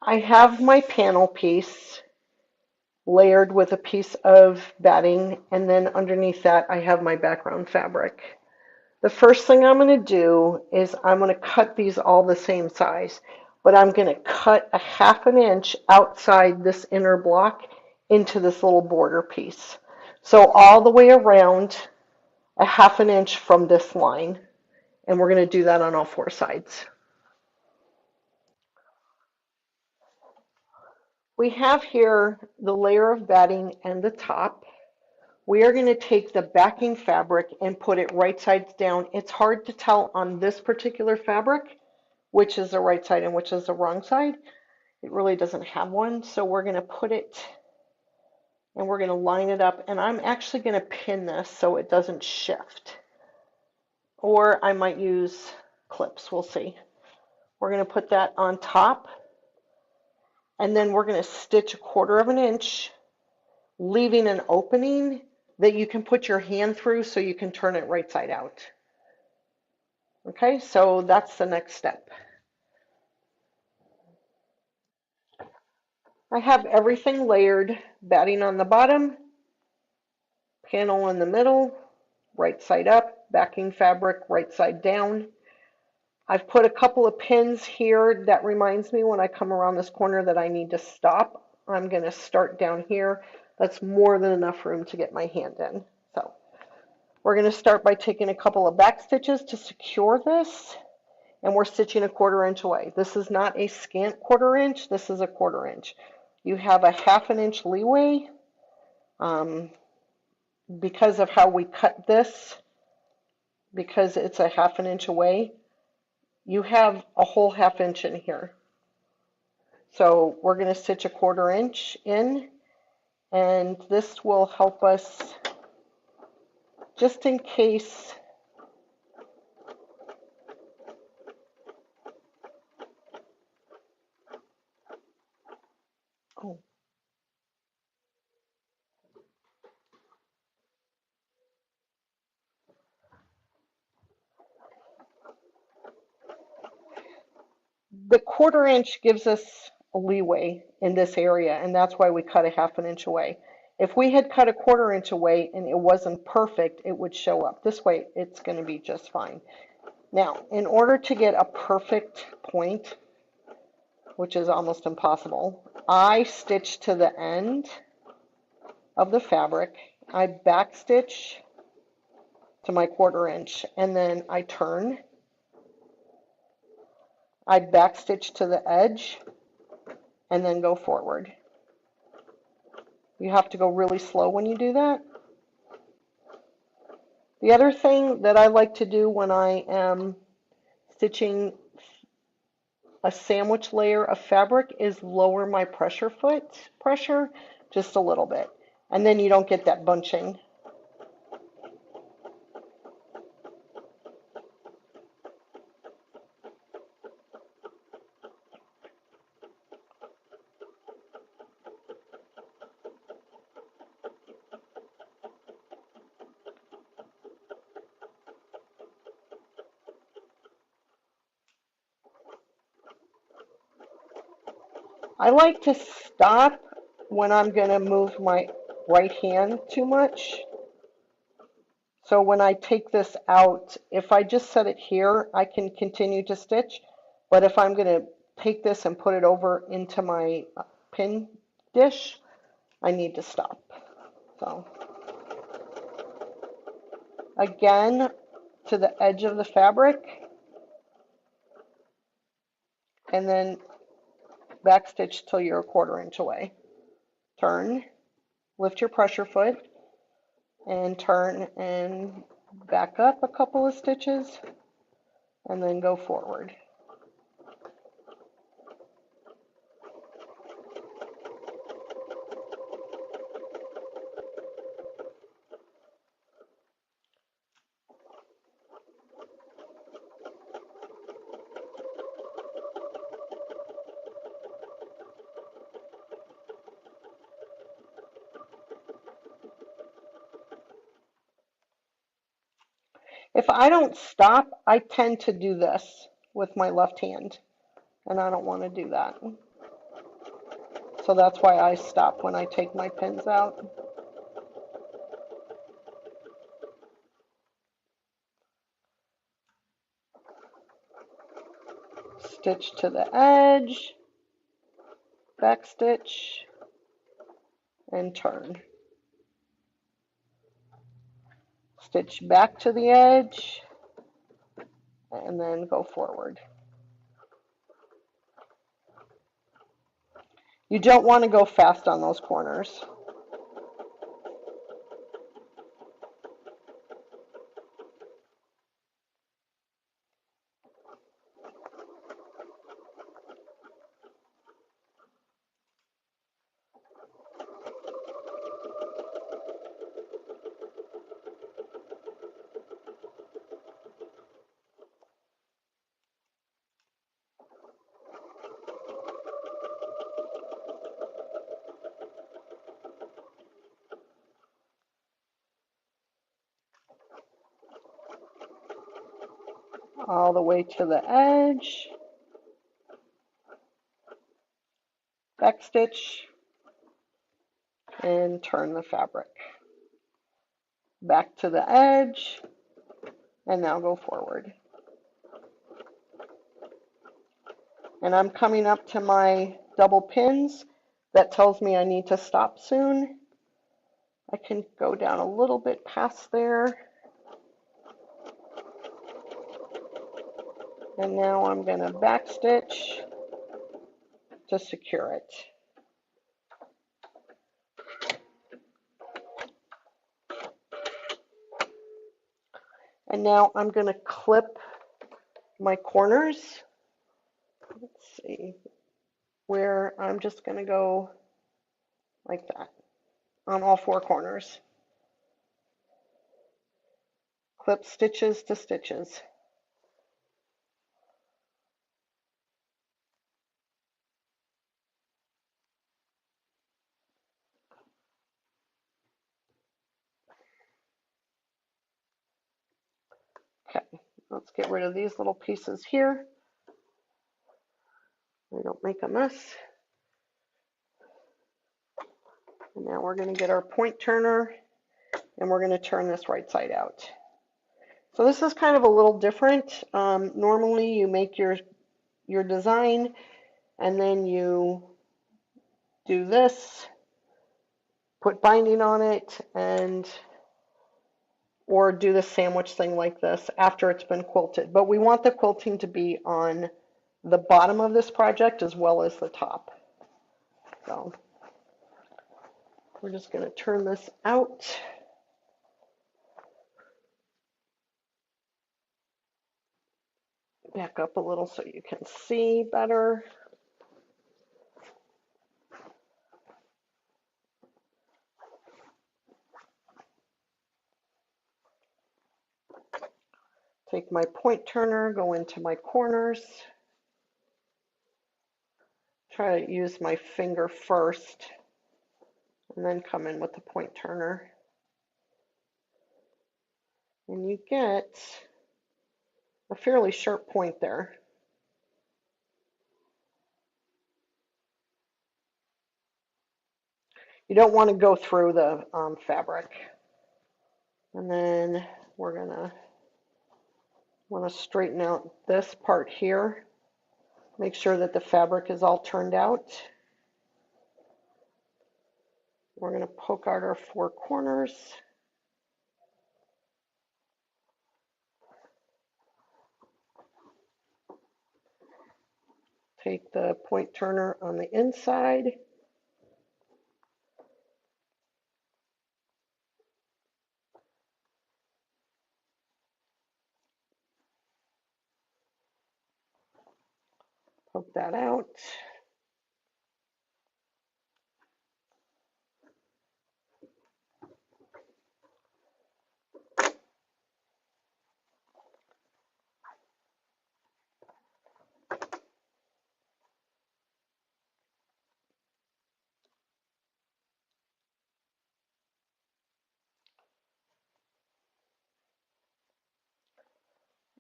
I have my panel piece layered with a piece of batting, and then underneath that I have my background fabric. The first thing I'm going to do is I'm going to cut these all the same size, but I'm going to cut a half an inch outside this inner block into this little border piece. So all the way around a half an inch from this line, and we're going to do that on all four sides. We have here the layer of batting and the top. We are going to take the backing fabric and put it right sides down. It's hard to tell on this particular fabric which is the right side and which is the wrong side. It really doesn't have one. So we're going to put it and we're going to line it up. And I'm actually going to pin this so it doesn't shift. Or I might use clips. We'll see. We're going to put that on top. And then we're going to stitch 1/4 of an inch, leaving an opening that you can put your hand through so you can turn it right side out. Okay, so that's the next step. I have everything layered, batting on the bottom, panel in the middle, right side up, backing fabric right side down. I've put a couple of pins here that reminds me when I come around this corner that I need to stop. I'm going to start down here. That's more than enough room to get my hand in. So we're going to start by taking a couple of back stitches to secure this, and we're stitching a 1/4 inch away. This is not a scant 1/4 inch, this is a 1/4 inch. You have a half an inch leeway. Because of how we cut this, because it's a half an inch away, you have a whole half inch in here. So we're going to stitch a 1/4 inch in, and this will help us just in case. Oh. The 1/4 inch gives us a leeway in this area, and that's why we cut a half an inch away. If we had cut a 1/4 inch away and it wasn't perfect, it would show up. This way, it's going to be just fine. Now, in order to get a perfect point, which is almost impossible, I stitch to the end of the fabric, I back stitch to my 1/4 inch, and then I turn, I back stitch to the edge, and then go forward. You have to go really slow when you do that. The other thing that I like to do when I am stitching a sandwich layer of fabric is lower my pressure foot pressure just a little bit, and then you don't get that bunching. I like to stop when I'm going to move my right hand too much. So when I take this out, if I just set it here, I can continue to stitch. But if I'm going to take this and put it over into my pin dish, I need to stop. So again, to the edge of the fabric, and then back stitch till you're a 1/4 inch away. Turn, lift your pressure foot, and turn and back up a couple of stitches, and then go forward. If I don't stop, I tend to do this with my left hand, and I don't want to do that. So that's why I stop when I take my pins out. Stitch to the edge, back stitch, and turn. Stitch back to the edge, and then go forward. You don't want to go fast on those corners. All the way to the edge, back stitch, and turn the fabric. Back to the edge, and now go forward. And I'm coming up to my double pins. That tells me I need to stop soon. I can go down a little bit past there. And now I'm going to back stitch to secure it. And now I'm going to clip my corners. Let's see, where I'm just going to go like that on all four corners. Clip stitches to stitches. Okay, let's get rid of these little pieces here. We don't make a mess. And now we're going to get our point turner and we're going to turn this right side out. So this is kind of a little different. Normally you make your design and then you do this, put binding on it, and or do the sandwich thing like this after it's been quilted. But we want the quilting to be on the bottom of this project as well as the top. So we're just going to turn this out. Back up a little so you can see better. Take my point turner, go into my corners. Try to use my finger first and then come in with the point turner. And you get a fairly sharp point there. You don't want to go through the fabric. And then we're going to want to straighten out this part here. Make sure that the fabric is all turned out. We're going to poke out our four corners. Take the point turner on the inside. Poke that out.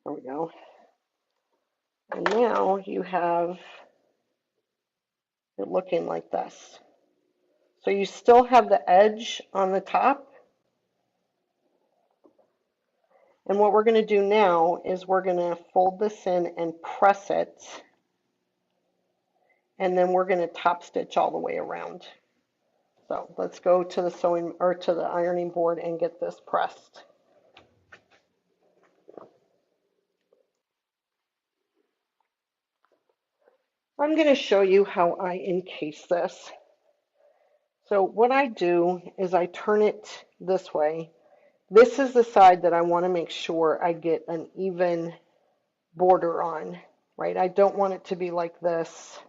There we go. And now you have it looking like this. So you still have the edge on the top. And what we're going to do now is we're going to fold this in and press it. And then we're going to top stitch all the way around. So let's go to the sewing or to the ironing board and get this pressed. I'm going to show you how I encase this. So what I do is I turn it this way. This is the side that I want to make sure I get an even border on, right? I don't want it to be like this.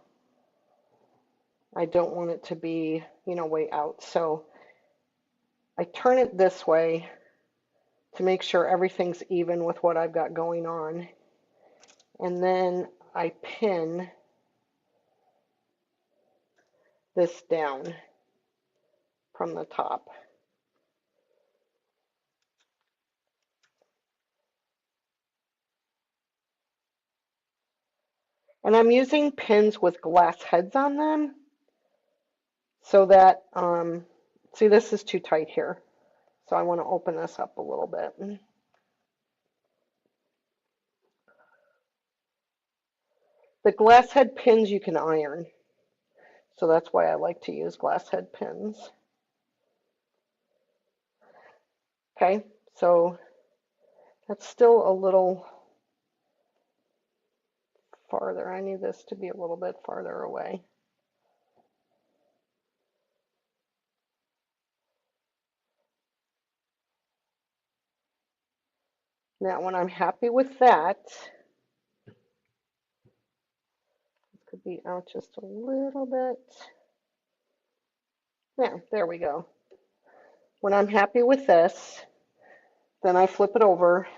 I don't want it to be, way out. So I turn it this way to make sure everything's even with what I've got going on. And then I pin this down from the top. And I'm using pins with glass heads on them so that, see, this is too tight here. So I want to open this up a little bit. The glass head pins you can iron. So that's why I like to use glass head pins. Okay, so that's still a little farther. I need this to be a little bit farther away. Now, when I'm happy with that, it could be out just a little bit. Yeah, there we go. When I'm happy with this, then I flip it over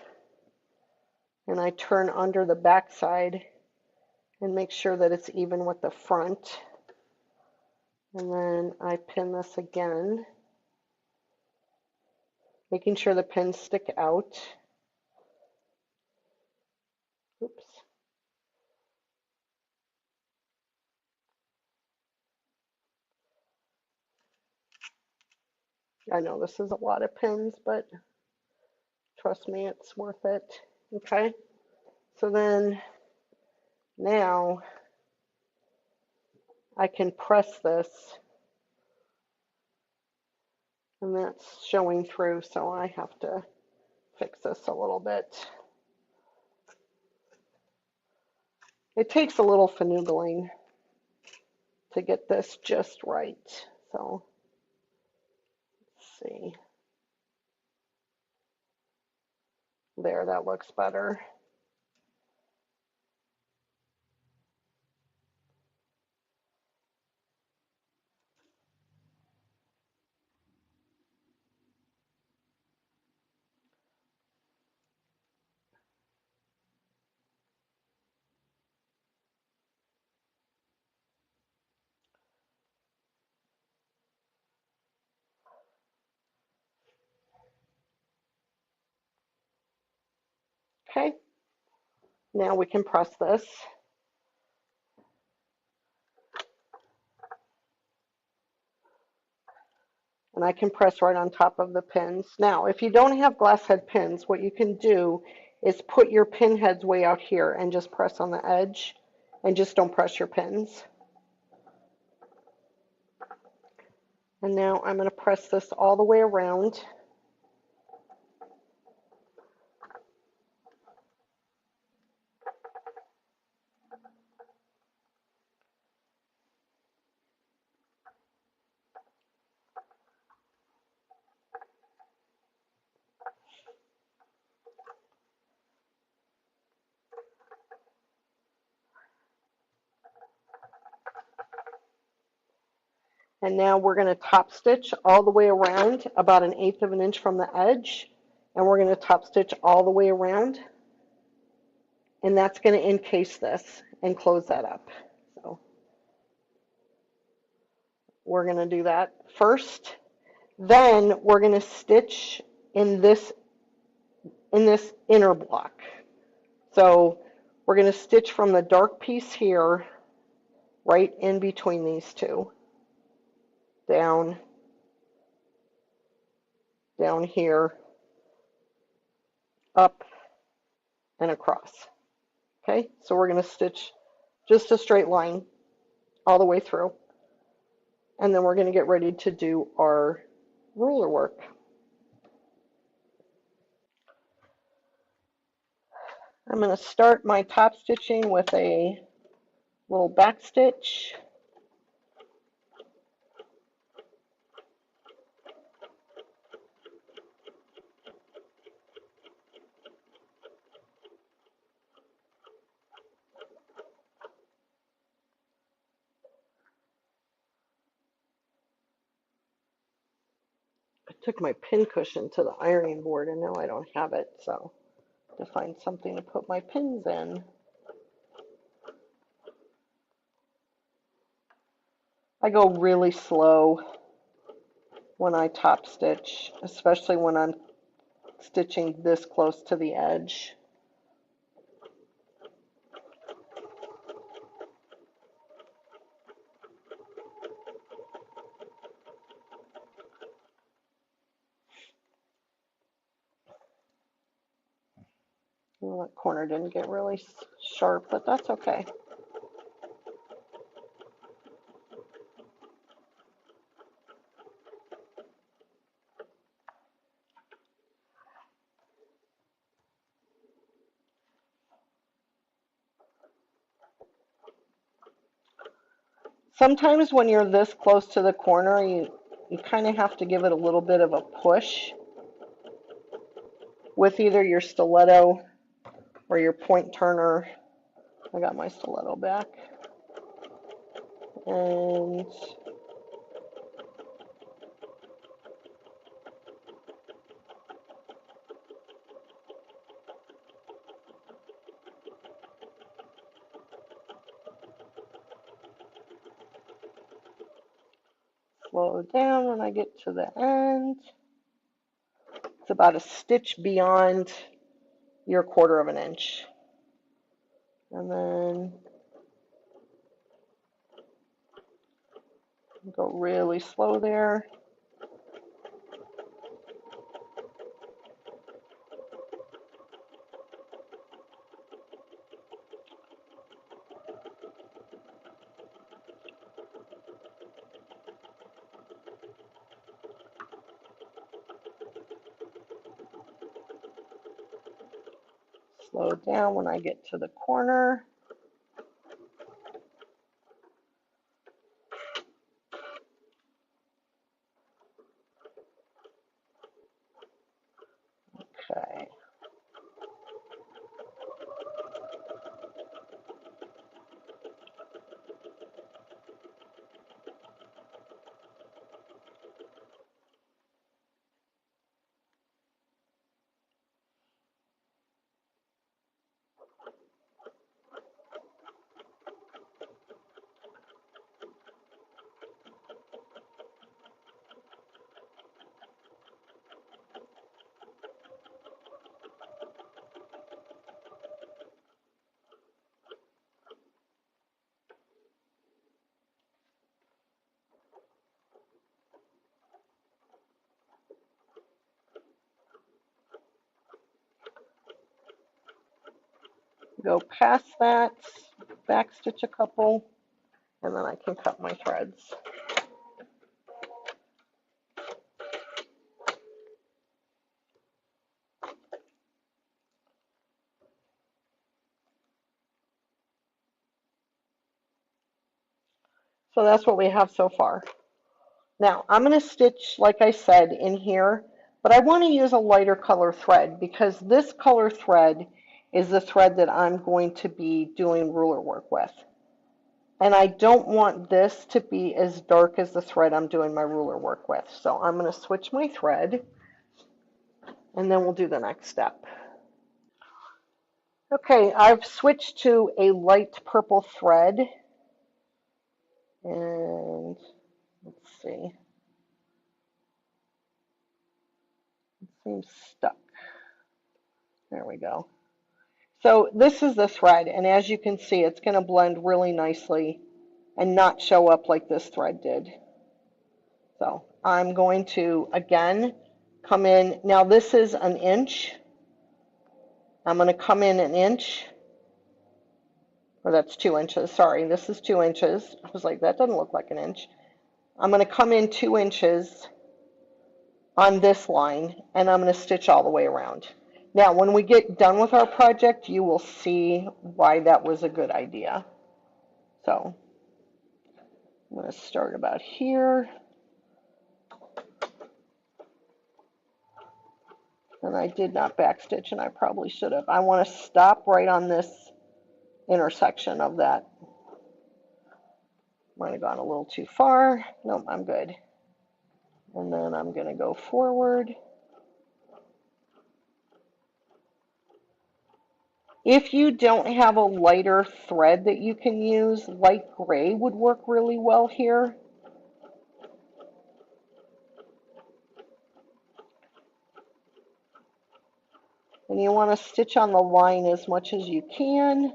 and I turn under the back side and make sure that it's even with the front. And then I pin this again, making sure the pins stick out. Oops. I know this is a lot of pins, but trust me, it's worth it. Okay, so then now I can press this, and that's showing through, so I have to fix this a little bit. It takes a little finagling to get this just right. So let's see. There, that looks better. Okay, now we can press this. And I can press right on top of the pins. Now, if you don't have glass head pins, what you can do is put your pin heads way out here and just press on the edge and just don't press your pins. And now I'm going to press this all the way around. And now we're going to top stitch all the way around, about 1/8 of an inch from the edge. And we're going to top stitch all the way around. And that's going to encase this and close that up. So we're going to do that first. Then we're going to stitch in this inner block. So we're going to stitch from the dark piece here right in between these two, down, down here, up, and across. Okay, so we're going to stitch just a straight line all the way through, and then we're going to get ready to do our ruler work. I'm going to start my top stitching with a little back stitch. I took my pin cushion to the ironing board and now I don't have it, so I have to find something to put my pins in. I go really slow when I top stitch, especially when I'm stitching this close to the edge. Well, that corner didn't get really sharp, but that's okay. Sometimes when you're this close to the corner, you kind of have to give it a little bit of a push with either your stiletto or your point turner. I got my stiletto back. And slow down when I get to the end. It's about a stitch beyond your 1/4 of an inch. And then go really slow there. Slow down when I get to the corner. Okay. Go past that, back stitch a couple, and then I can cut my threads. So that's what we have so far. Now I'm going to stitch, like I said, in here, but I want to use a lighter color thread because this color thread is the thread that I'm going to be doing ruler work with. And I don't want this to be as dark as the thread I'm doing my ruler work with. So I'm going to switch my thread and then we'll do the next step. Okay, I've switched to a light purple thread. And let's see. It seems stuck. There we go. So this is the thread, and as you can see, it's going to blend really nicely and not show up like this thread did. So I'm going to, again, come in. Now this is an inch. I'm going to come in an inch, or that's 2 inches. Sorry, this is 2 inches. I was like, that doesn't look like an inch. I'm going to come in 2 inches on this line, and I'm going to stitch all the way around. Now, when we get done with our project, you will see why that was a good idea. So I'm going to start about here. And I did not backstitch, and I probably should have. I want to stop right on this intersection of that. Might have gone a little too far. Nope, I'm good. And then I'm going to go forward. If you don't have a lighter thread that you can use, light gray would work really well here. And you want to stitch on the line as much as you can.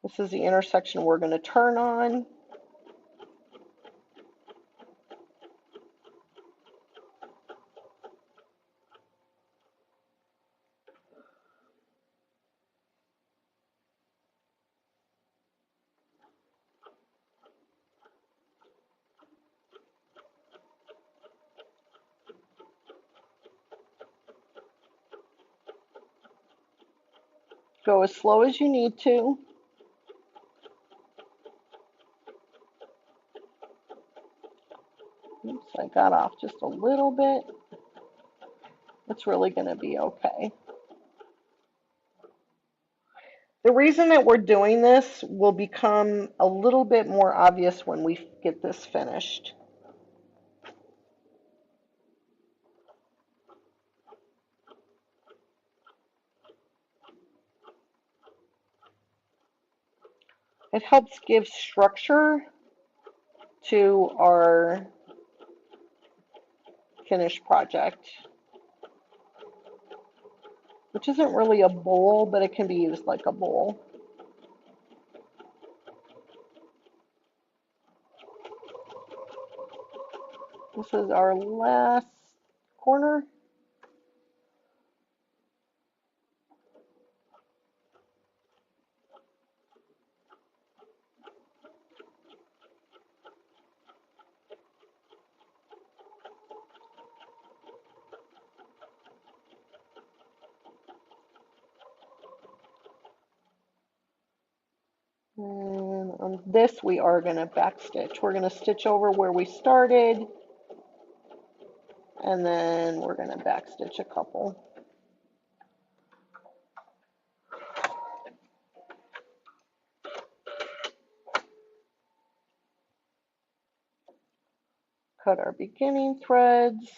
This is the intersection we're going to turn on. Go as slow as you need to. Oops, I got off just a little bit. It's really going to be okay. The reason that we're doing this will become a little bit more obvious when we get this finished. It helps give structure to our finished project, which isn't really a bowl, but it can be used like a bowl. This is our last corner. And on this, we are going to backstitch. We're going to stitch over where we started, and then we're going to backstitch a couple. Cut our beginning threads.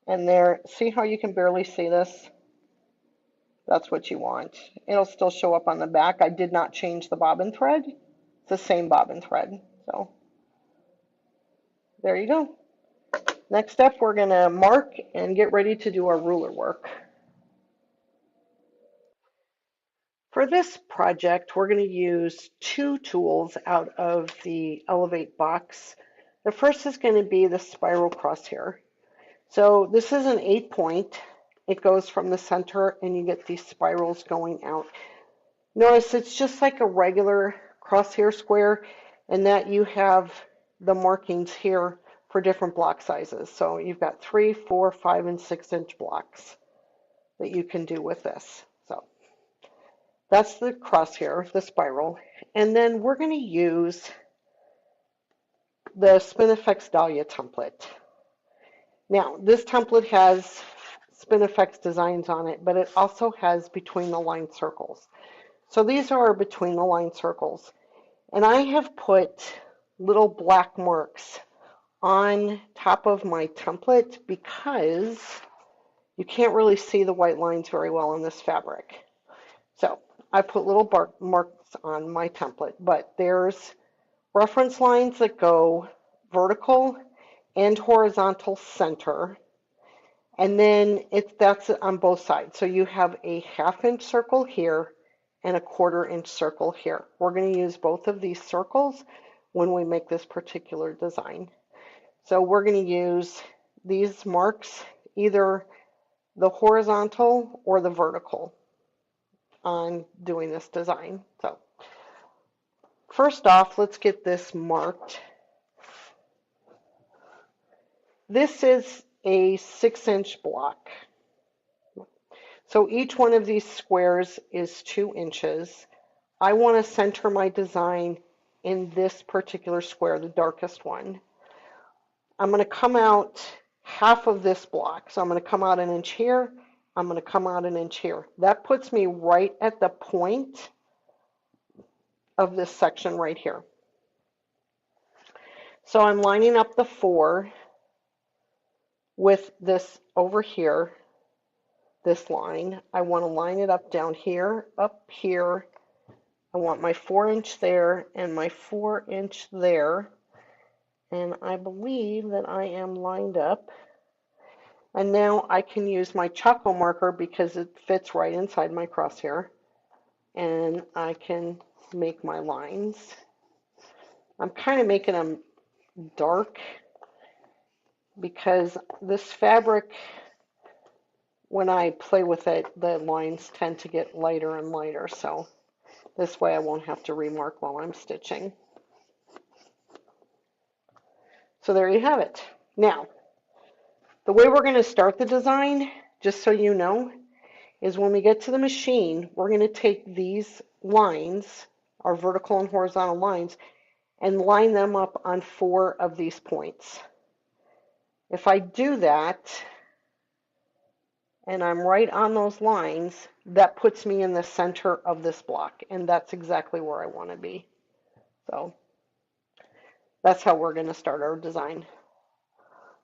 And there, see how you can barely see this? That's what you want. It'll still show up on the back. I did not change the bobbin thread. It's the same bobbin thread. So there you go. Next step, we're going to mark and get ready to do our ruler work. For this project, we're going to use two tools out of the Elevate box. The first is going to be the spiral crosshair. So this is an 8-point. It goes from the center and you get these spirals going out. Notice it's just like a regular crosshair square, and that you have the markings here for different block sizes. So you've got 3, 4, 5, and 6-inch blocks that you can do with this. So that's the crosshair, the spiral. And then we're going to use the Spinifex Dahlia template. Now, this template has Spinifex designs on it, but it also has between the line circles. So these are between the line circles. And I have put little black marks on top of my template because you can't really see the white lines very well in this fabric. So I put little marks on my template, but there's reference lines that go vertical and horizontal center. And then that's on both sides. So you have a 1/2 inch circle here and a 1/4 inch circle here. We're going to use both of these circles when we make this particular design. So we're going to use these marks, either the horizontal or the vertical, on doing this design. So first off, let's get this marked. This is a 6-inch block. So each one of these squares is 2 inches. I want to center my design in this particular square, the darkest one. I'm going to come out half of this block. So I'm going to come out an inch here. I'm going to come out an inch here. That puts me right at the point of this section right here. So I'm lining up the 4 with this over here, this line. I want to line it up down here, up here. I want my 4-inch there and my 4-inch there. And I believe that I am lined up. And now I can use my Choco marker because it fits right inside my crosshair. And I can make my lines. I'm kind of making them dark because this fabric, when I play with it, the lines tend to get lighter and lighter. So this way I won't have to remark while I'm stitching. So there you have it. Now, the way we're going to start the design, just so you know, is when we get to the machine, we're going to take these lines, our vertical and horizontal lines, and line them up on 4 of these points. If I do that, and I'm right on those lines, that puts me in the center of this block, and that's exactly where I want to be. So that's how we're going to start our design.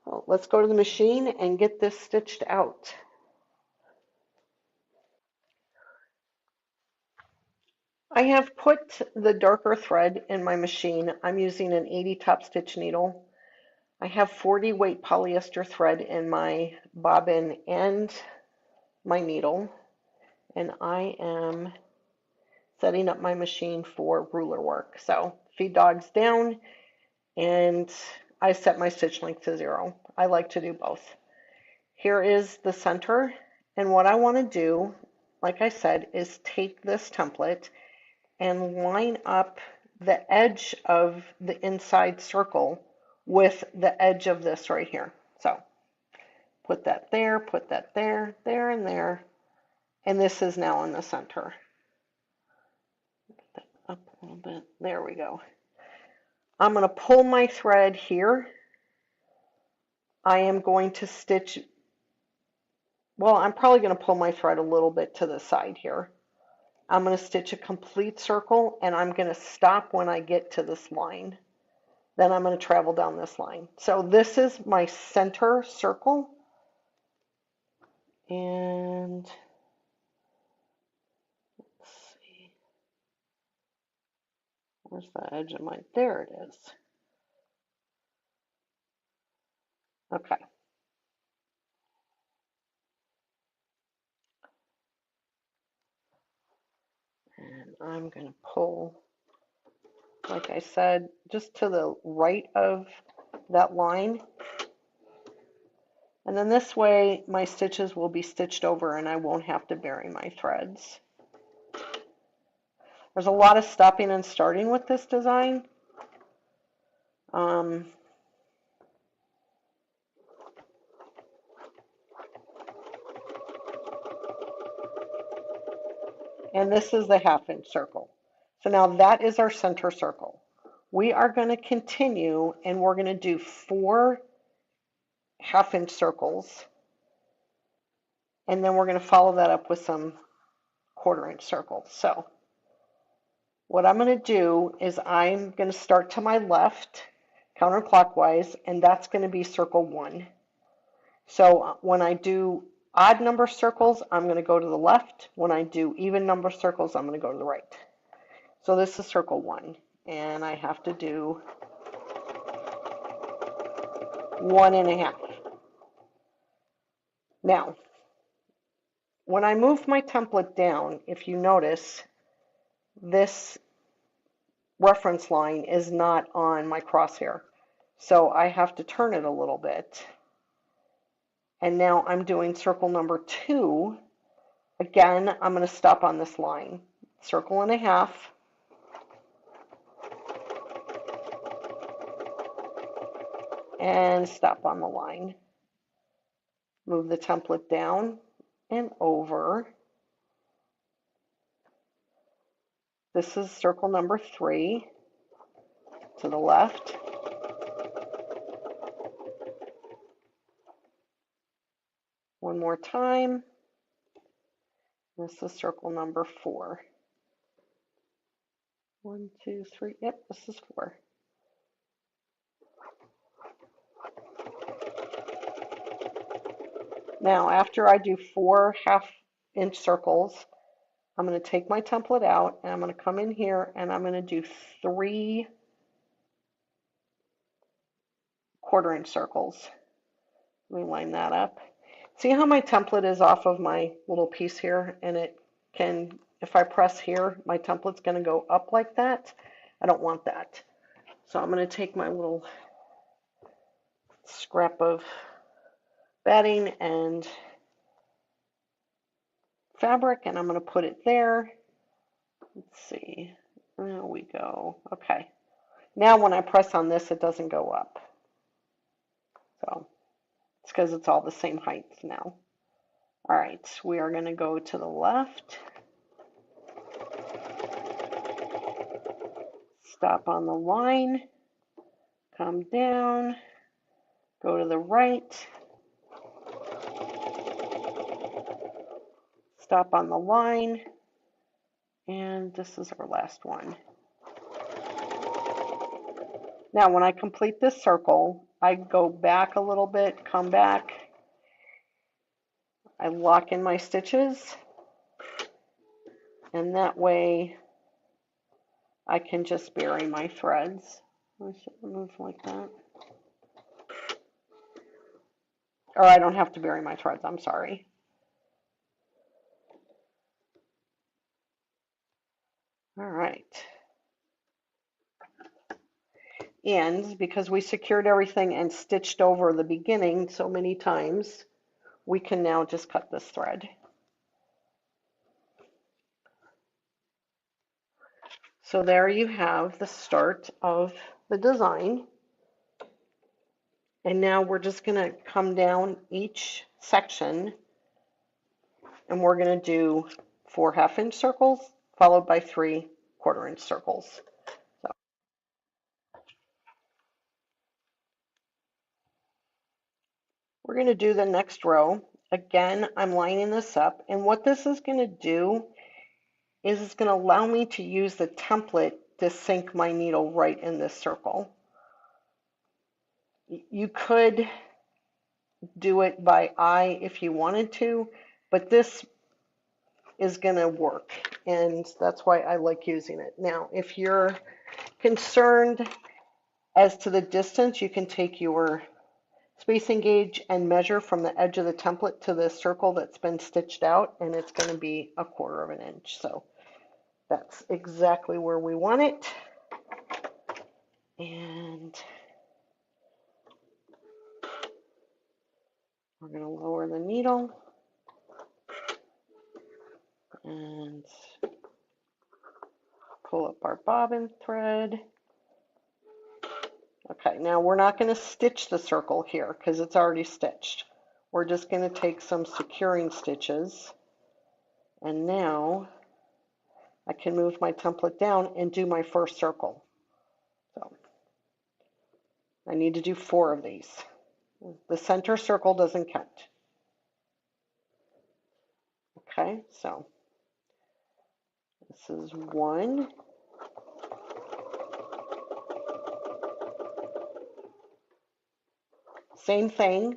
Well, let's go to the machine and get this stitched out. I have put the darker thread in my machine. I'm using an 80 top stitch needle. I have 40 weight polyester thread in my bobbin and my needle, and I am setting up my machine for ruler work. So feed dogs down, and I set my stitch length to 0. I like to do both. Here is the center, and what I want to do, like I said, is take this template and line up the edge of the inside circle with the edge of this right here. So put that there, there, and there, and this is now in the center. Up a little bit. There we go. I'm going to pull my thread here. I am going to stitch, well, I'm probably going to pull my thread a little bit to the side here. I'm going to stitch a complete circle, and I'm going to stop when I get to this line. Then I'm going to travel down this line. So this is my center circle. And let's see. Where's the edge of my, there it is. Okay. And I'm going to pull, like I said, just to the right of that line. And then this way my stitches will be stitched over and I won't have to bury my threads. There's a lot of stopping and starting with this design. And this is the 1/2 inch circle. So now that is our center circle. We are going to continue and we're going to do 4 1/2 inch circles. And then we're going to follow that up with some 1/4 inch circles. So what I'm going to do is I'm going to start to my left counterclockwise, and that's going to be circle 1. So when I do odd number circles, I'm going to go to the left. When I do even number circles, I'm going to go to the right. So this is circle 1, and I have to do 1 1/2. Now, when I move my template down, if you notice, this reference line is not on my crosshair. So I have to turn it a little bit. And now I'm doing circle number 2. Again, I'm going to stop on this line. Circle and a half. And stop on the line. Move the template down and over. This is circle number 3 to the left. One more time. This is circle number 4. 1, 2, 3. Yep, this is 4. Now, after I do 4 half-inch circles, I'm going to take my template out and I'm going to come in here and I'm going to do 3 quarter-inch circles. Let me line that up. See how my template is off of my little piece here, and it can, if I press here, my template's going to go up like that. I don't want that. So I'm going to take my little scrap of batting and fabric and I'm going to put it there. Let's see. There we go. Okay. Now when I press on this, it doesn't go up. So it's because it's all the same height now. All right, we are going to go to the left. Stop on the line. Come down. Go to the right. Stop on the line. And this is our last one. Now when I complete this circle, I go back a little bit, come back. I lock in my stitches. And that way I can just bury my threads. I should move like that. Or I don't have to bury my threads, I'm sorry. All right. And because we secured everything and stitched over the beginning so many times, we can now just cut this thread. So there you have the start of the design. And now we're just going to come down each section and we're going to do 4 half-inch circles followed by 3 quarter-inch circles. So we're going to do the next row. Again, I'm lining this up, and what this is going to do is it's going to allow me to use the template to sink my needle right in this circle. You could do it by eye if you wanted to, but this is going to work, and that's why I like using it. Now, if you're concerned as to the distance, you can take your spacing gauge and measure from the edge of the template to the circle that's been stitched out, and it's going to be 1/4 of an inch. So that's exactly where we want it. And we're going to lower the needle and pull up our bobbin thread. Okay, now we're not going to stitch the circle here because it's already stitched. We're just going to take some securing stitches, and now I can move my template down and do my first circle. So I need to do 4 of these. The center circle doesn't count. Okay, so this is 1. Same thing,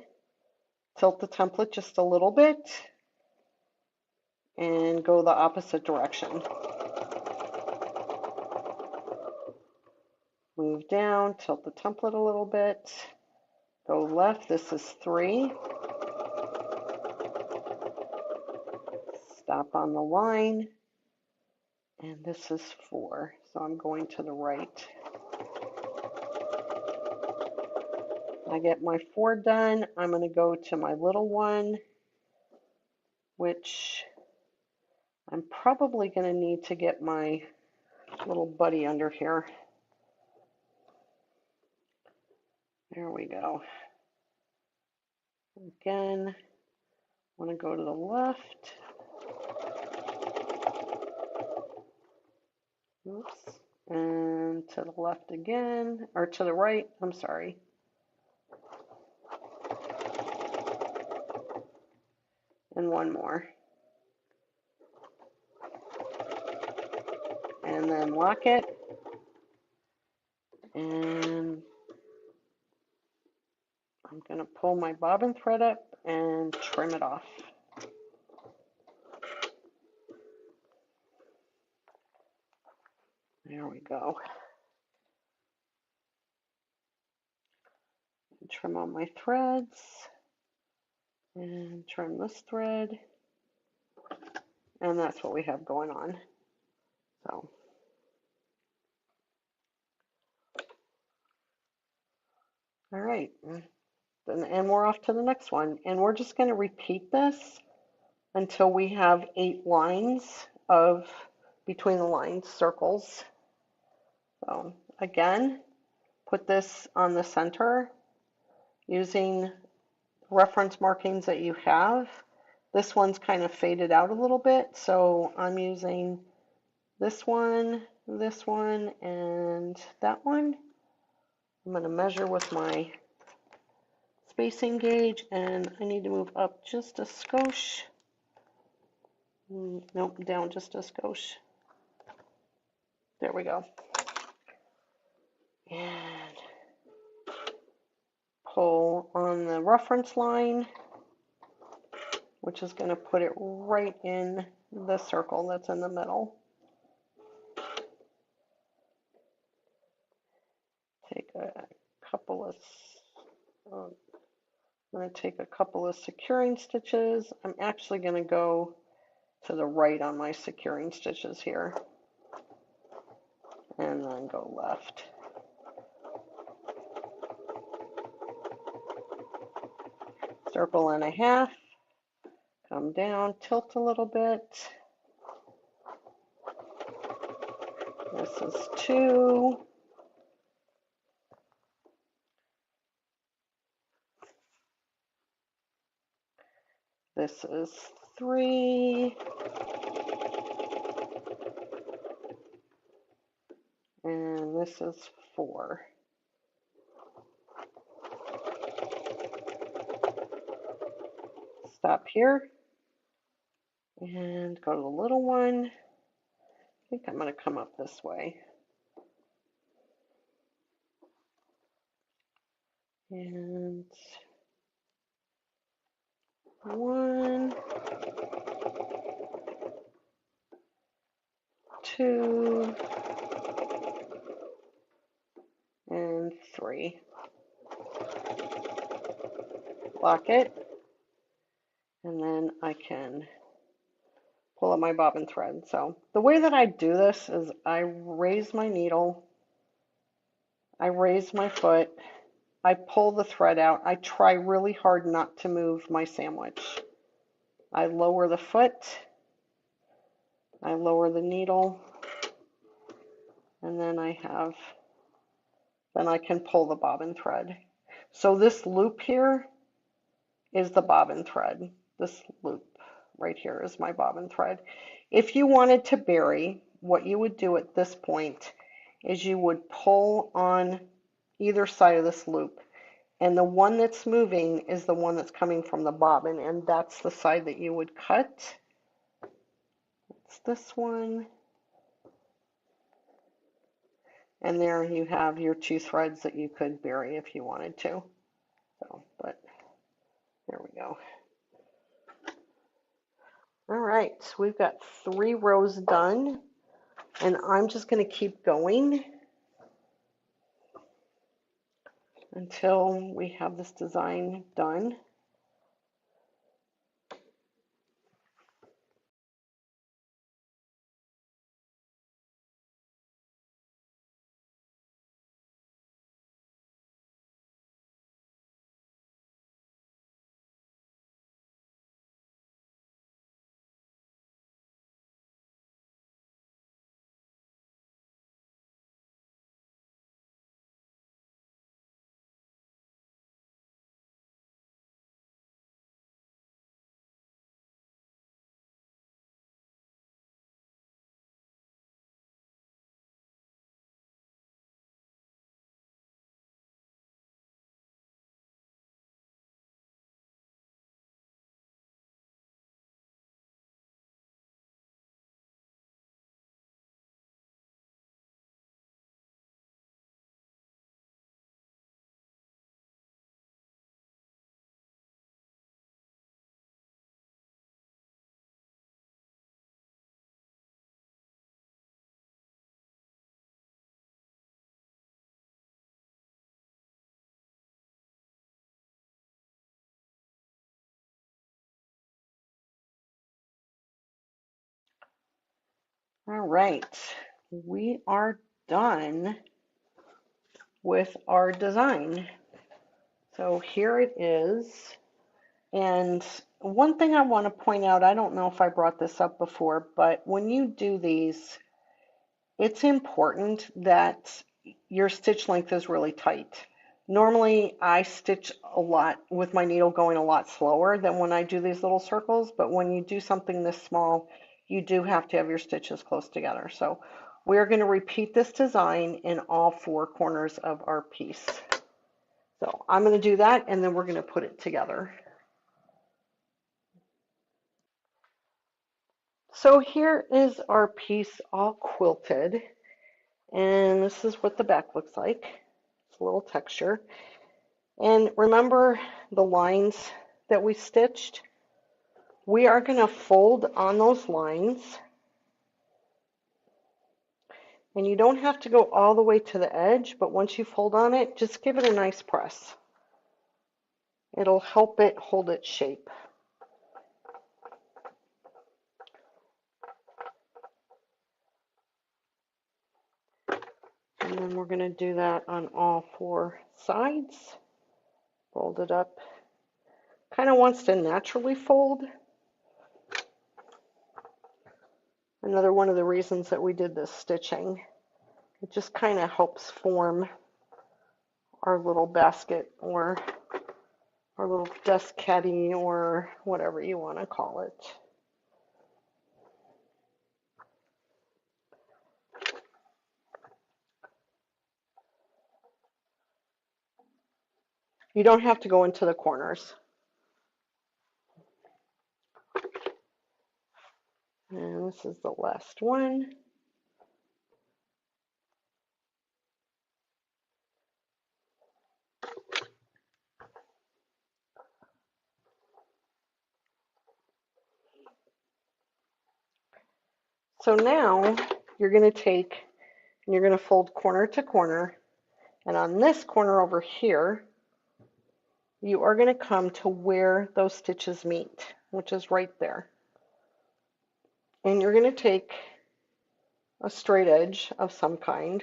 tilt the template just a little bit and go the opposite direction. Move down, tilt the template a little bit, go left, this is 3. stop on the line, and this is 4, so I'm going to the right. I get my 4 done. I'm going to go to my little one, which I'm probably going to need to get my little buddy under here. There we go. Again, I want to go to the left. Oops. And to the left again, or to the right, I'm sorry. And one more. And then lock it. And I'm going to pull my bobbin thread up and trim it off. There we go. Trim all my threads and trim this thread. And that's what we have going on. So, all right. And we're off to the next one. And we're just going to repeat this until we have 8 lines of between the lines circles. So again, put this on the center using reference markings that you have. This one's kind of faded out a little bit, so I'm using this one, and that one. I'm going to measure with my spacing gauge, and I need to move up just a skosh. Nope, down just a skosh. There we go. And pull on the reference line, which is going to put it right in the circle that's in the middle. Take a couple of, I'm going to take a couple of securing stitches. I'm actually going to go to the right on my securing stitches here, and then go left. Circle and a half, come down, tilt a little bit. This is 2. This is 3. And this is 4. Stop here and go to the little one. I think I'm going to come up this way. And 1, 2, and 3. Lock it, and then I can pull up my bobbin thread. So the way that I do this is I raise my needle, I raise my foot, I pull the thread out. I try really hard not to move my sandwich. I lower the foot, I lower the needle, and then I can pull the bobbin thread. So this loop here is the bobbin thread. This loop right here is my bobbin thread. If you wanted to bury, what you would do at this point is you would pull on either side of this loop, and the one that's moving is the one that's coming from the bobbin, and that's the side that you would cut. It's this one. And there you have your 2 threads that you could bury if you wanted to. So, but there we go. All right, so we've got 3 rows done, and I'm just going to keep going until we have this design done. All right, we are done with our design. So here it is. And one thing I want to point out, I don't know if I brought this up before, but when you do these, it's important that your stitch length is really tight. Normally, I stitch a lot with my needle going a lot slower than when I do these little circles, but when you do something this small, you do have to have your stitches close together. So we're going to repeat this design in all four corners of our piece. So I'm going to do that, and then we're going to put it together. So here is our piece all quilted, and this is what the back looks like. It's a little texture. And remember the lines that we stitched? We are going to fold on those lines, and you don't have to go all the way to the edge, but once you fold on it, just give it a nice press. It'll help it hold its shape. And then we're going to do that on all four sides. Fold it up. Kind of wants to naturally fold. Another one of the reasons that we did this stitching. It just kind of helps form our little basket or our little desk caddy or whatever you want to call it. You don't have to go into the corners. And this is the last one. So now you're going to take and you're going to fold corner to corner, and on this corner over here you are going to come to where those stitches meet, which is right there. And you're going to take a straight edge of some kind,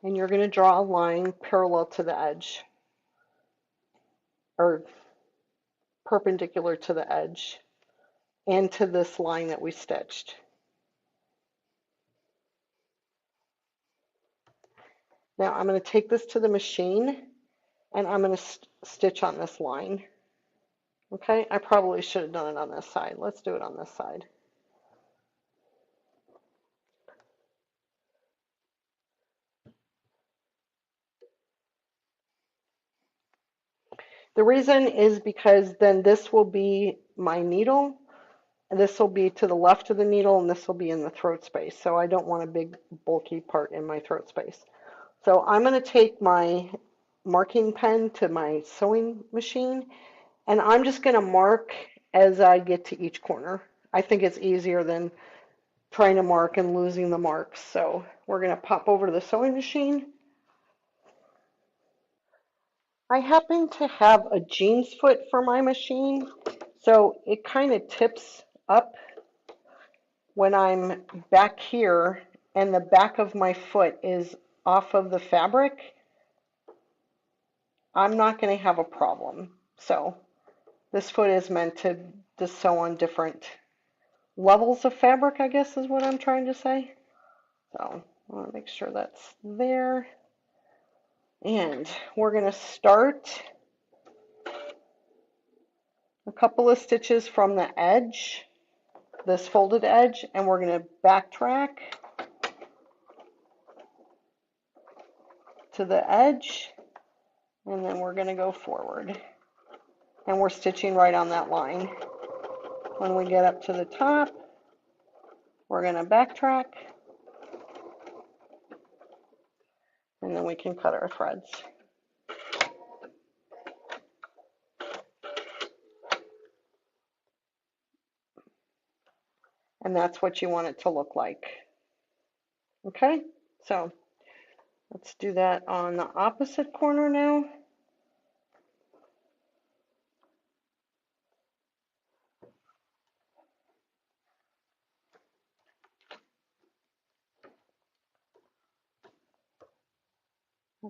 and you're going to draw a line parallel to the edge, or perpendicular to the edge, and to this line that we stitched. Now I'm going to take this to the machine, and I'm going to stitch on this line. Okay, I probably should have done it on this side. Let's do it on this side. The reason is because then this will be my needle, and this will be to the left of the needle, and this will be in the throat space. So I don't want a big bulky part in my throat space. So I'm going to take my marking pen to my sewing machine, and I'm just going to mark as I get to each corner. I think it's easier than trying to mark and losing the marks. So we're going to pop over to the sewing machine. I happen to have a jeans foot for my machine, so it kind of tips up when I'm back here and the back of my foot is off of the fabric. I'm not going to have a problem. So this foot is meant to sew on different levels of fabric, I guess is what I'm trying to say. So I want to make sure that's there. And we're going to start a couple of stitches from the edge, this folded edge, and we're going to backtrack to the edge, and then we're going to go forward. And we're stitching right on that line. When we get up to the top, we're going to backtrack, and then we can cut our threads. And that's what you want it to look like. Okay, so let's do that on the opposite corner now.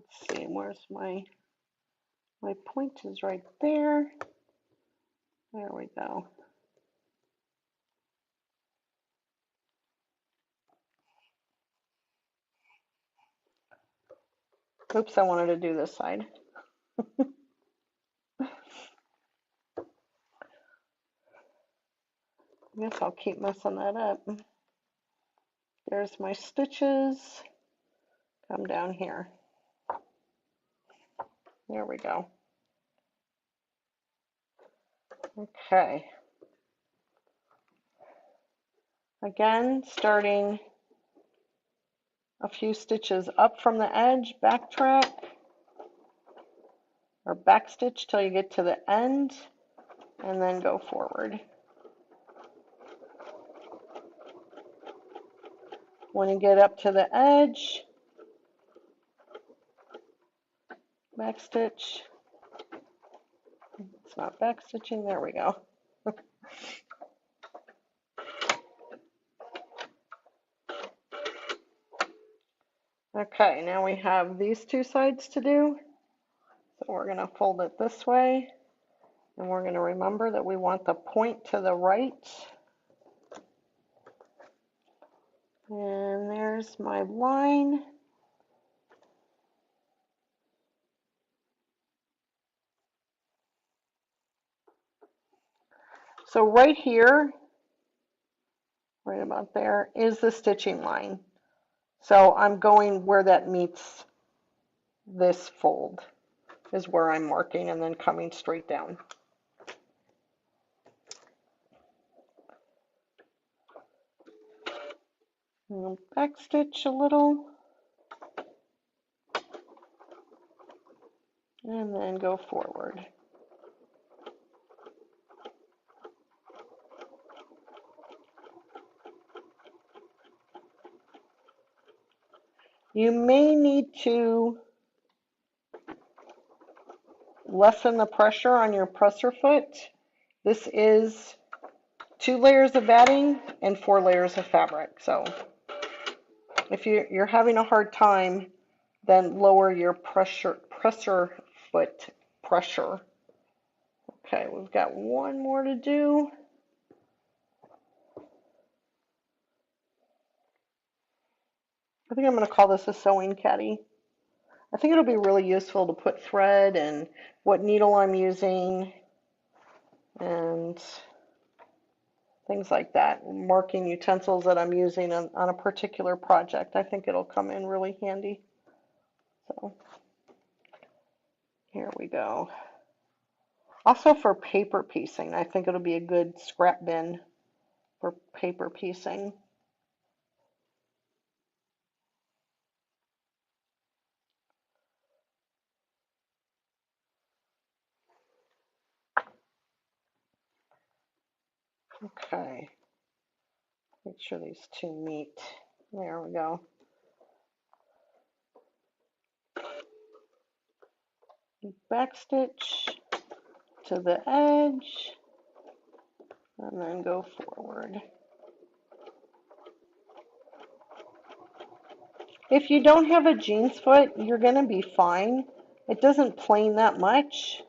Let's see, where's my point is right there. There we go. Oops, I wanted to do this side. I guess I'll keep messing that up. There's my stitches. Come down here. There we go. Okay. Again, starting a few stitches up from the edge, backtrack, or backstitch till you get to the end, and then go forward. When you get up to the edge, backstitch. It's not backstitching, there we go. Okay, now we have these two sides to do. So we're going to fold it this way, and we're going to remember that we want the point to the right. And there's my line. So right here, right about there, is the stitching line. So I'm going where that meets this fold is where I'm marking, and then coming straight down. And back stitch a little, and then go forward. You may need to lessen the pressure on your presser foot. This is 2 layers of batting and 4 layers of fabric. So if you're having a hard time, then lower your presser foot pressure. Okay, we've got one more to do. I think I'm going to call this a sewing caddy. I think it'll be really useful to put thread and what needle I'm using and things like that, marking utensils that I'm using on a particular project. I think it'll come in really handy. So here we go. Also for paper piecing, I think it'll be a good scrap bin for paper piecing. Okay, make sure these two meet. There we go. Backstitch to the edge, and then go forward. If you don't have a jeans foot, you're going to be fine. It doesn't plane that much.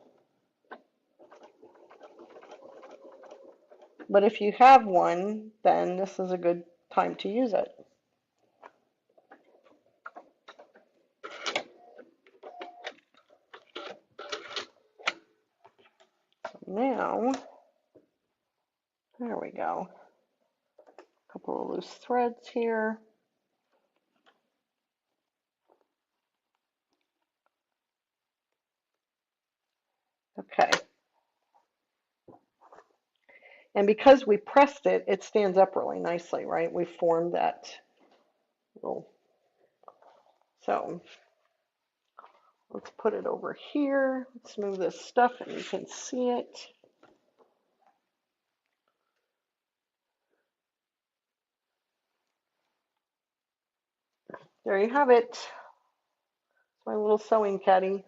But if you have one, then this is a good time to use it. Now, there we go. A couple of loose threads here. Okay. And because we pressed it, it stands up really nicely, right? We formed that little. So let's put it over here. Let's move this stuff and you can see it. There you have it. My little sewing caddy.